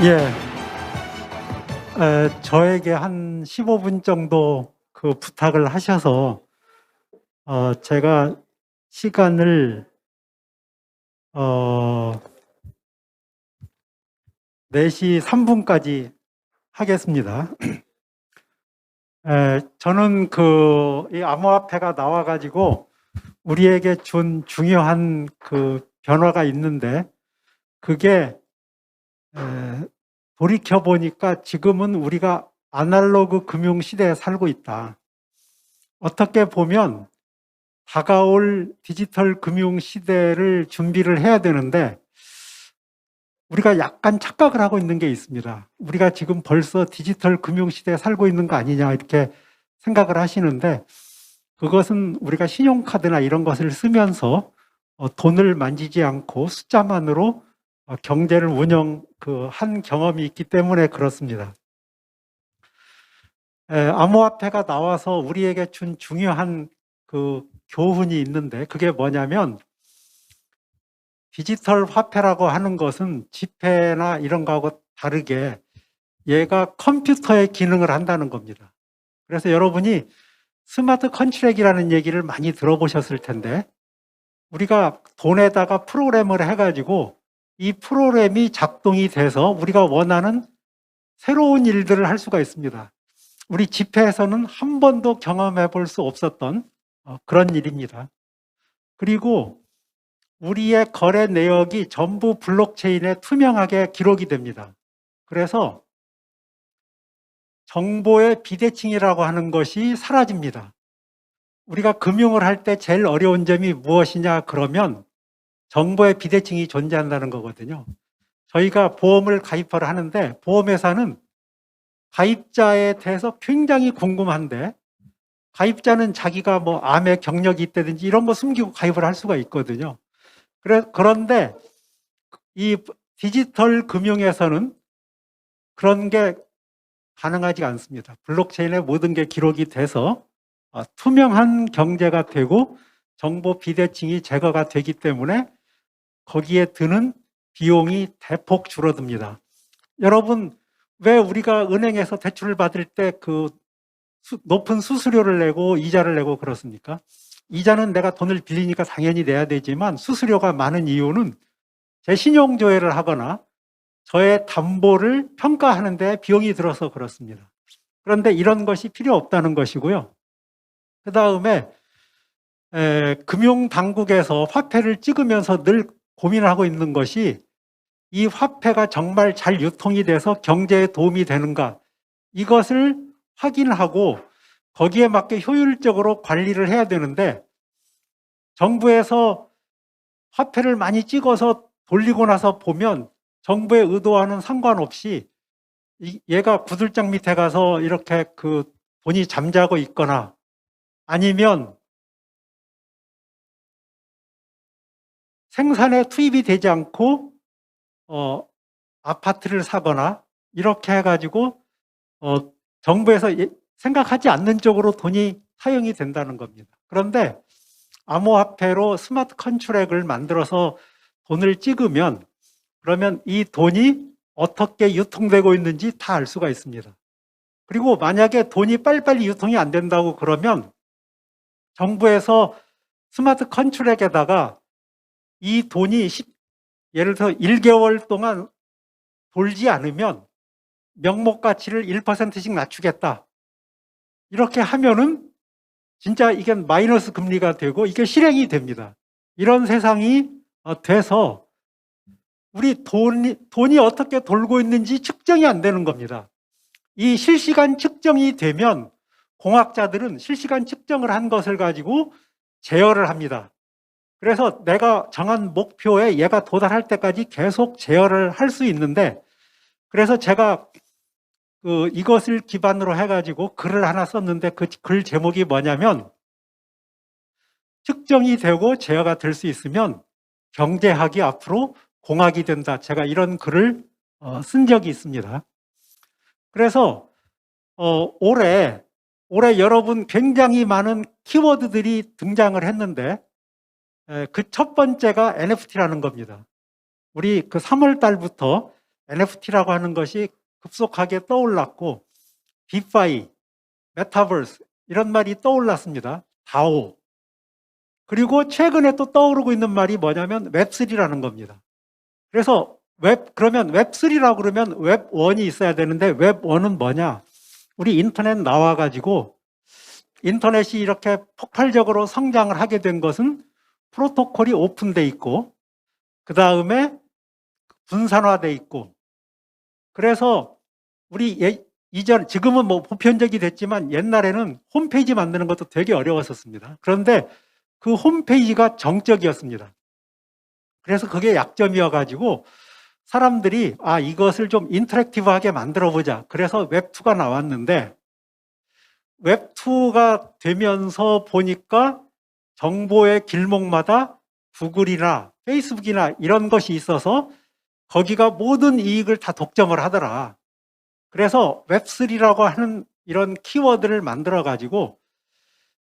예, 저에게 한 15분 정도 그 부탁을 하셔서 제가 시간을 4시 3분까지 하겠습니다. 저는 이 암호화폐가 나와가지고 우리에게 준 중요한 그 변화가 있는데 그게 돌이켜 보니까 지금은 우리가 아날로그 금융 시대에 살고 있다. 어떻게 보면 다가올 디지털 금융 시대를 준비를 해야 되는데 우리가 약간 착각을 하고 있는 게 있습니다. 우리가 지금 벌써 디지털 금융 시대에 살고 있는 거 아니냐 이렇게 생각을 하시는데 그것은 우리가 신용카드나 이런 것을 쓰면서 돈을 만지지 않고 숫자만으로 경제를 한 경험이 있기 때문에 그렇습니다. 암호화폐가 나와서 우리에게 준 중요한 그 교훈이 있는데 그게 뭐냐면 디지털 화폐라고 하는 것은 지폐나 이런 거하고 다르게 얘가 컴퓨터의 기능을 한다는 겁니다. 그래서 여러분이 스마트 컨트랙이라는 얘기를 많이 들어보셨을 텐데 우리가 돈에다가 프로그램을 해가지고 이 프로그램이 작동이 돼서 우리가 원하는 새로운 일들을 할 수가 있습니다. 우리 지폐에서는 한 번도 경험해 볼 수 없었던 그런 일입니다. 그리고 우리의 거래 내역이 전부 블록체인에 투명하게 기록이 됩니다. 그래서 정보의 비대칭이라고 하는 것이 사라집니다. 우리가 금융을 할 때 제일 어려운 점이 무엇이냐 그러면 정보의 비대칭이 존재한다는 거거든요. 저희가 보험을 가입을 하는데 보험회사는 가입자에 대해서 굉장히 궁금한데 가입자는 자기가 뭐 암의 경력이 있다든지 이런 거 숨기고 가입을 할 수가 있거든요. 그런데 이 디지털 금융에서는 그런 게 가능하지 않습니다. 블록체인에 모든 게 기록이 돼서 투명한 경제가 되고 정보 비대칭이 제거가 되기 때문에 거기에 드는 비용이 대폭 줄어듭니다. 여러분, 왜 우리가 은행에서 대출을 받을 때 그 높은 수수료를 내고 이자를 내고 그렇습니까? 이자는 내가 돈을 빌리니까 당연히 내야 되지만 수수료가 많은 이유는 제 신용조회를 하거나 저의 담보를 평가하는 데 비용이 들어서 그렇습니다. 그런데 이런 것이 필요 없다는 것이고요. 그 다음에 금융당국에서 화폐를 찍으면서 늘 고민하고 있는 것이 이 화폐가 정말 잘 유통이 돼서 경제에 도움이 되는가 이것을 확인하고 거기에 맞게 효율적으로 관리를 해야 되는데 정부에서 화폐를 많이 찍어서 돌리고 나서 보면 정부의 의도와는 상관없이 얘가 구들장 밑에 가서 이렇게 그 돈이 잠자고 있거나 아니면 생산에 투입이 되지 않고 아파트를 사거나 이렇게 해가지고 정부에서 생각하지 않는 쪽으로 돈이 사용이 된다는 겁니다. 그런데 암호화폐로 스마트 컨트랙을 만들어서 돈을 찍으면 그러면 이 돈이 어떻게 유통되고 있는지 다 알 수가 있습니다. 그리고 만약에 돈이 빨리빨리 유통이 안 된다고 그러면 정부에서 스마트 컨트랙에다가 이 돈이 예를 들어 1개월 동안 돌지 않으면 명목 가치를 1%씩 낮추겠다. 이렇게 하면은 진짜 이게 마이너스 금리가 되고 이게 실행이 됩니다. 이런 세상이 돼서 우리 돈이 어떻게 돌고 있는지 측정이 안 되는 겁니다. 이 실시간 측정이 되면 공학자들은 실시간 측정을 한 것을 가지고 제어를 합니다. 그래서 내가 정한 목표에 얘가 도달할 때까지 계속 제어를 할 수 있는데 그래서 제가 이것을 기반으로 해가지고 글을 하나 썼는데 그 글 제목이 뭐냐면 측정이 되고 제어가 될 수 있으면 경제학이 앞으로 공학이 된다. 제가 이런 글을 쓴 적이 있습니다. 그래서 올해 여러분 굉장히 많은 키워드들이 등장을 했는데 그 첫 번째가 NFT라는 겁니다. 우리 그 3월 달부터 NFT라고 하는 것이 급속하게 떠올랐고 디파이, 메타버스 이런 말이 떠올랐습니다. 다오. 그리고 최근에 또 떠오르고 있는 말이 뭐냐면 웹3라는 겁니다. 그래서 그러면 웹3라고 그러면 웹1이 있어야 되는데 웹1은 뭐냐? 우리 인터넷 나와가지고 인터넷이 이렇게 폭발적으로 성장을 하게 된 것은 프로토콜이 오픈돼 있고 그 다음에 분산화돼 있고 그래서 우리 지금은 뭐 보편적이 됐지만 옛날에는 홈페이지 만드는 것도 되게 어려웠었습니다. 그런데 그 홈페이지가 정적이었습니다. 그래서 그게 약점이어가지고 사람들이 이것을 좀 인터랙티브하게 만들어보자. 그래서 웹2가 나왔는데 웹2가 되면서 보니까 정보의 길목마다 구글이나 페이스북이나 이런 것이 있어서 거기가 모든 이익을 다 독점을 하더라. 그래서 웹3라고 하는 이런 키워드를 만들어가지고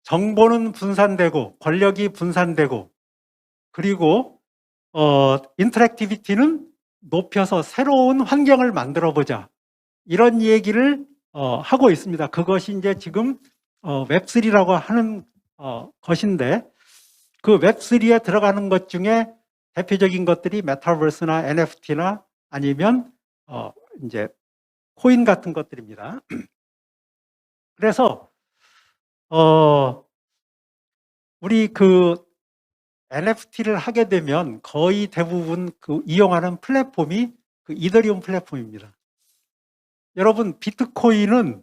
정보는 분산되고 권력이 분산되고 그리고 인터랙티비티는 높여서 새로운 환경을 만들어보자. 이런 얘기를 하고 있습니다. 그것이 이제 지금 웹3라고 하는 것인데 그 웹3에 들어가는 것 중에 대표적인 것들이 메타버스나 NFT나 아니면 이제 코인 같은 것들입니다. 그래서 우리 그 NFT를 하게 되면 거의 대부분 그 이용하는 플랫폼이 그 이더리움 플랫폼입니다. 여러분 비트코인은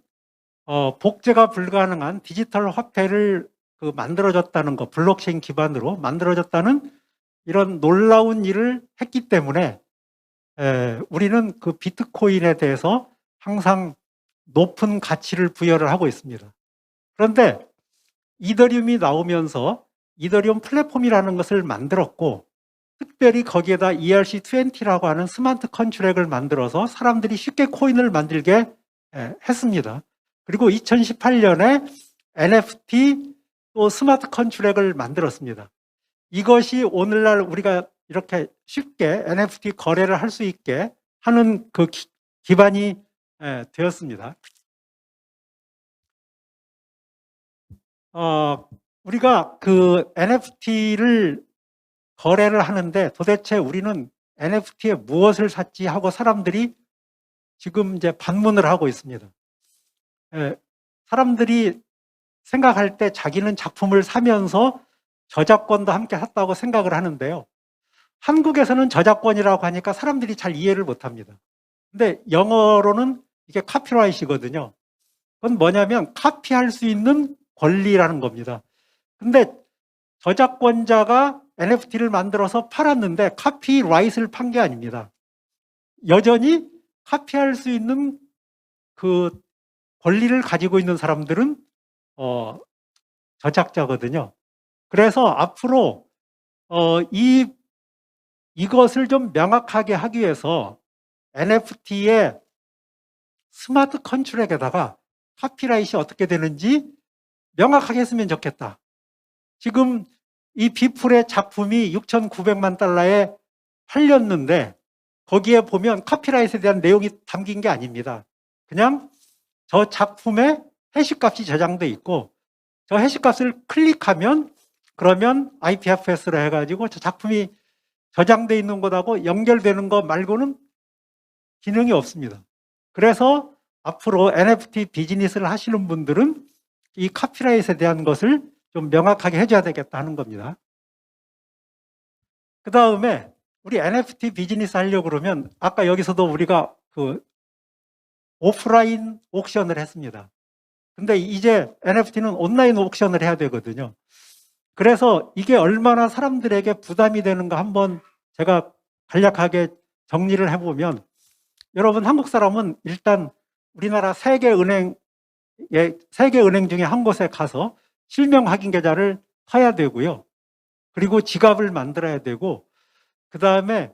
복제가 불가능한 디지털 화폐를 그 만들어졌다는 거, 블록체인 기반으로 만들어졌다는 이런 놀라운 일을 했기 때문에 우리는 그 비트코인에 대해서 항상 높은 가치를 부여를 하고 있습니다. 그런데 이더리움이 나오면서 이더리움 플랫폼이라는 것을 만들었고 특별히 거기에다 ERC20라고 하는 스마트 컨트랙을 만들어서 사람들이 쉽게 코인을 만들게 했습니다. 그리고 2018년에 NFT 또 스마트 컨트랙을 만들었습니다. 이것이 오늘날 우리가 이렇게 쉽게 NFT 거래를 할 수 있게 하는 그 기반이 되었습니다. 우리가 그 NFT를 거래를 하는데 도대체 우리는 NFT에 무엇을 샀지 하고 사람들이 지금 이제 반문을 하고 있습니다. 사람들이 생각할 때 자기는 작품을 사면서 저작권도 함께 샀다고 생각을 하는데요. 한국에서는 저작권이라고 하니까 사람들이 잘 이해를 못 합니다. 근데 영어로는 이게 카피라이트거든요. 그건 뭐냐면 카피할 수 있는 권리라는 겁니다. 근데 저작권자가 NFT를 만들어서 팔았는데 카피라이트를 판 게 아닙니다. 여전히 카피할 수 있는 그 권리를 가지고 있는 사람들은 저작자거든요. 그래서 앞으로 이것을 좀 명확하게 하기 위해서 NFT의 스마트 컨트랙에다가 카피라이트이 어떻게 되는지 명확하게 했으면 좋겠다. 지금 이 비플의 작품이 6,900만 달러에 팔렸는데 거기에 보면 카피라이트에 대한 내용이 담긴 게 아닙니다. 그냥 저 작품의 해시값이 저장돼 있고 저 해시값을 클릭하면 그러면 IPFS로 해가지고 저 작품이 저장돼 있는 것하고 연결되는 것 말고는 기능이 없습니다. 그래서 앞으로 NFT 비즈니스를 하시는 분들은 이 카피라이트에 대한 것을 좀 명확하게 해줘야 되겠다 하는 겁니다. 그 다음에 우리 NFT 비즈니스 하려고 그러면 아까 여기서도 우리가 그 오프라인 옥션을 했습니다. 근데 이제 NFT는 온라인 옥션을 해야 되거든요. 그래서 이게 얼마나 사람들에게 부담이 되는가 한번 제가 간략하게 정리를 해보면 여러분 한국 사람은 일단 우리나라 세계은행 중에 한 곳에 가서 실명 확인 계좌를 사야 되고요. 그리고 지갑을 만들어야 되고 그 다음에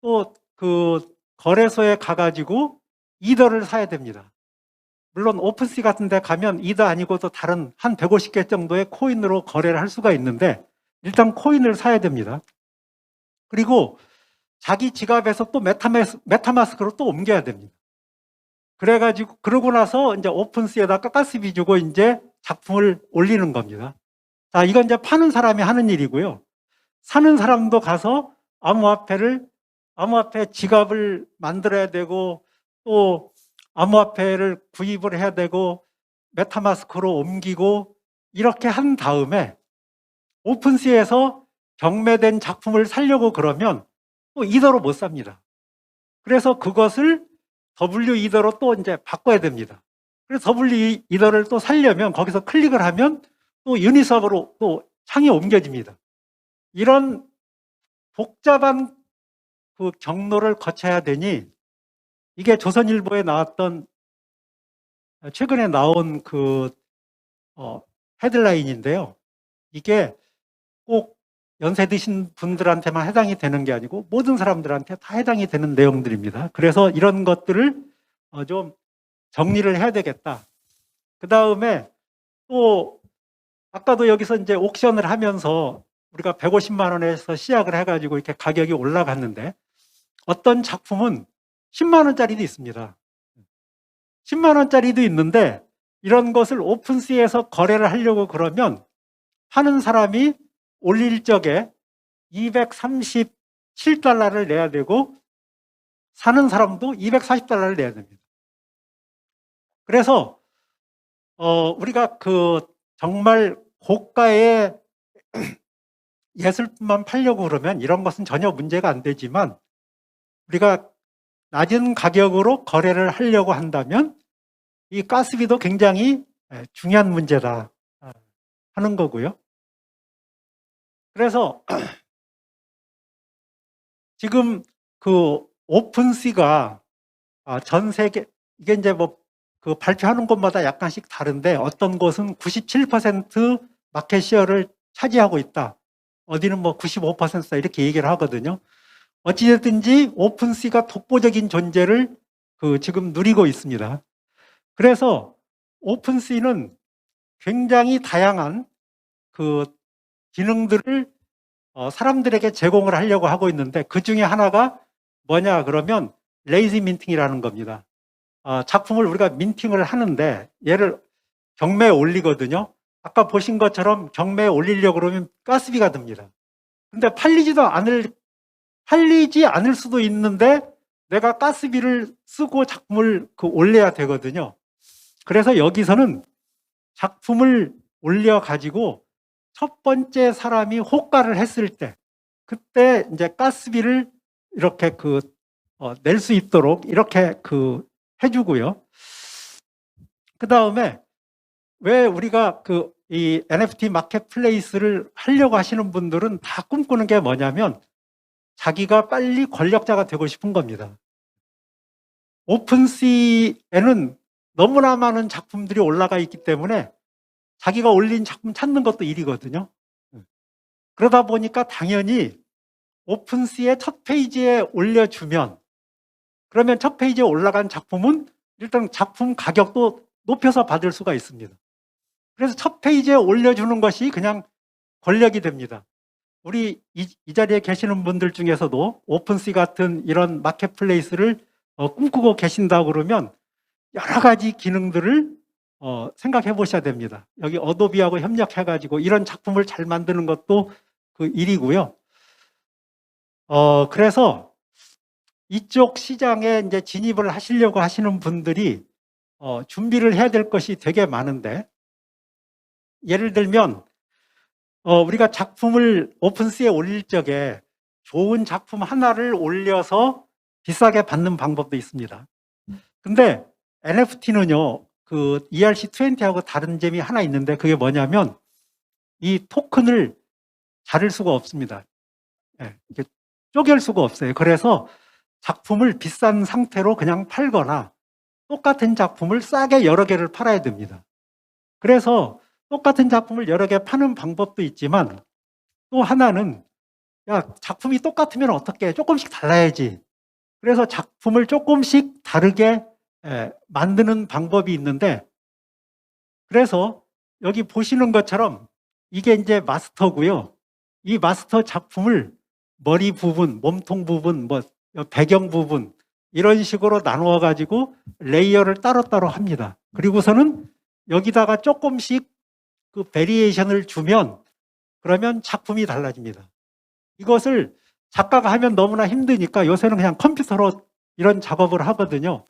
또 그 거래소에 가가지고 이더를 사야 됩니다. 물론 오픈시 같은 데 가면 이더 아니고 또 다른 한 150개 정도의 코인으로 거래를 할 수가 있는데 일단 코인을 사야 됩니다. 그리고 자기 지갑에서 또 메타마스크로 또 옮겨야 됩니다. 그래가지고, 그러고 나서 이제 오픈스에다가 가스비 주고 이제 작품을 올리는 겁니다. 자, 이건 이제 파는 사람이 하는 일이고요. 사는 사람도 가서 암호화폐 지갑을 만들어야 되고, 또 암호화폐를 구입을 해야 되고, 메타마스크로 옮기고, 이렇게 한 다음에 오픈스에서 경매된 작품을 사려고 그러면 또 이더로 못 삽니다. 그래서 그것을 W 이더로 또 이제 바꿔야 됩니다. 그래서 W 이더를 또 살려면 거기서 클릭을 하면 또 유니스왑으로 또 창이 옮겨집니다. 이런 복잡한 그 경로를 거쳐야 되니 이게 조선일보에 나왔던 최근에 나온 그 헤드라인인데요. 이게 꼭 연세 드신 분들한테만 해당이 되는 게 아니고 모든 사람들한테 다 해당이 되는 내용들입니다. 그래서 이런 것들을 좀 정리를 해야 되겠다. 그 다음에 또 아까도 여기서 이제 옥션을 하면서 우리가 150만 원에서 시작을 해가지고 이렇게 가격이 올라갔는데 어떤 작품은 10만 원짜리도 있습니다. 10만 원짜리도 있는데 이런 것을 오픈시에서 거래를 하려고 그러면 파는 사람이 올릴 적에 237달러를 내야 되고 사는 사람도 240달러를 내야 됩니다. 그래서 우리가 그 정말 고가의 예술품만 팔려고 그러면 이런 것은 전혀 문제가 안 되지만 우리가 낮은 가격으로 거래를 하려고 한다면 이 가스비도 굉장히 중요한 문제다 하는 거고요. 그래서 지금 그 오픈시가 전 세계 이게 이제 뭐 그 발표하는 곳마다 약간씩 다른데 어떤 곳은 97% 마켓 시어를 차지하고 있다. 어디는 뭐 95%다 이렇게 얘기를 하거든요. 어찌됐든지 오픈시가 독보적인 존재를 지금 누리고 있습니다. 그래서 오픈시는 굉장히 다양한 그 기능들을 사람들에게 제공을 하려고 하고 있는데 그 중에 하나가 뭐냐 그러면 레이지 민팅이라는 겁니다. 작품을 우리가 민팅을 하는데 얘를 경매에 올리거든요. 아까 보신 것처럼 경매에 올리려고 그러면 가스비가 듭니다. 근데 팔리지 않을 수도 있는데 내가 가스비를 쓰고 작품을 올려야 되거든요. 그래서 여기서는 작품을 올려가지고 첫 번째 사람이 호가를 했을 때 그때 이제 가스비를 이렇게 낼 수 있도록 이렇게 해주고요. 그 다음에 왜 우리가 이 NFT 마켓플레이스를 하려고 하시는 분들은 다 꿈꾸는 게 뭐냐면 자기가 빨리 권력자가 되고 싶은 겁니다. 오픈시에는 너무나 많은 작품들이 올라가 있기 때문에 자기가 올린 작품 찾는 것도 일이거든요. 그러다 보니까 당연히 오픈시의 첫 페이지에 올려주면 그러면 첫 페이지에 올라간 작품은 일단 작품 가격도 높여서 받을 수가 있습니다. 그래서 첫 페이지에 올려주는 것이 그냥 권력이 됩니다. 우리 이 자리에 계시는 분들 중에서도 오픈시 같은 이런 마켓플레이스를 꿈꾸고 계신다고 그러면 여러 가지 기능들을 생각해 보셔야 됩니다. 여기 어도비하고 협력해가지고 이런 작품을 잘 만드는 것도 그 일이고요. 그래서 이쪽 시장에 이제 진입을 하시려고 하시는 분들이 준비를 해야 될 것이 되게 많은데 예를 들면 우리가 작품을 오픈시에 올릴 적에 좋은 작품 하나를 올려서 비싸게 받는 방법도 있습니다. 근데 NFT는요, 그 ERC20하고 다른 점이 하나 있는데 그게 뭐냐면 이 토큰을 자를 수가 없습니다. 이렇게 쪼갤 수가 없어요. 그래서 작품을 비싼 상태로 그냥 팔거나 똑같은 작품을 싸게 여러 개를 팔아야 됩니다. 그래서 똑같은 작품을 여러 개 파는 방법도 있지만 또 하나는 야, 작품이 똑같으면 어떻게 조금씩 달라야지. 그래서 작품을 조금씩 다르게 만드는 방법이 있는데 그래서 여기 보시는 것처럼 이게 이제 마스터고요. 이 마스터 작품을 머리 부분, 몸통 부분, 뭐 배경 부분 이런 식으로 나누어 가지고 레이어를 따로따로 합니다. 그리고서는 여기다가 조금씩 그 베리에이션을 주면 그러면 작품이 달라집니다. 이것을 작가가 하면 너무나 힘드니까 요새는 그냥 컴퓨터로 이런 작업을 하거든요.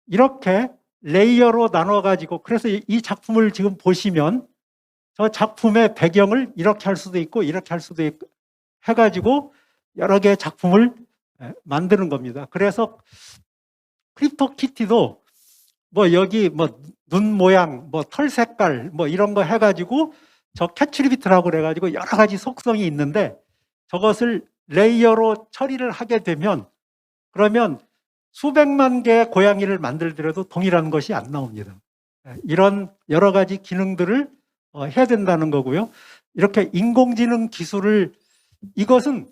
이렇게 레이어로 나눠 가지고, 그래서 이 작품을 지금 보시면 저 작품의 배경을 이렇게 할 수도 있고 이렇게 할 수도 있고 해가지고 여러 개의 작품을 만드는 겁니다. 그래서 크립토키티도 뭐 여기 뭐 눈 모양, 뭐 털 색깔, 뭐 이런 거 해가지고 저 캐치리비트라고 그래가지고 여러 가지 속성이 있는데 저것을 레이어로 처리를 하게 되면 그러면 수백만 개의 고양이를 만들더라도 동일한 것이 안 나옵니다. 이런 여러 가지 기능들을 해야 된다는 거고요. 이렇게 인공지능 기술을, 이것은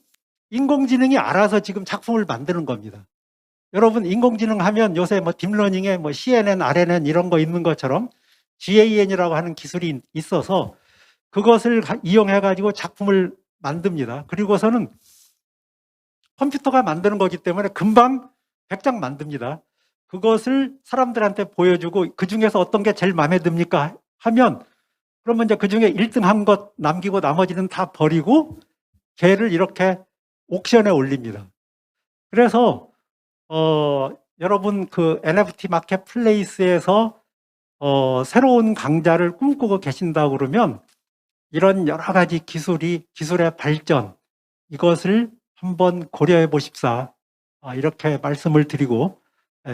인공지능이 알아서 지금 작품을 만드는 겁니다. 여러분 인공지능 하면 요새 뭐 딥러닝에 뭐 CNN, RNN 이런 거 있는 것처럼 GAN이라고 하는 기술이 있어서 그것을 이용해 가지고 작품을 만듭니다. 그리고서는 컴퓨터가 만드는 거기 때문에 금방 100장 만듭니다. 그것을 사람들한테 보여주고 그 중에서 어떤 게 제일 마음에 듭니까 하면 그러면 이제 그 중에 1등 한 것 남기고 나머지는 다 버리고 걔를 이렇게 옥션에 올립니다. 그래서 여러분 그 NFT 마켓플레이스에서 새로운 강자를 꿈꾸고 계신다고 그러면 이런 여러 가지 기술의 발전, 이것을 한번 고려해 보십사, 이렇게 말씀을 드리고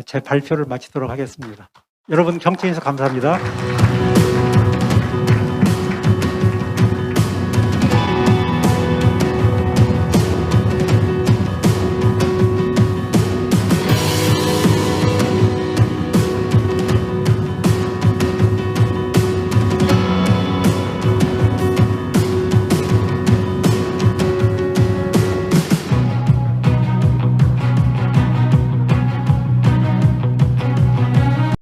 제 발표를 마치도록 하겠습니다. 여러분 경청해 주셔서 감사합니다.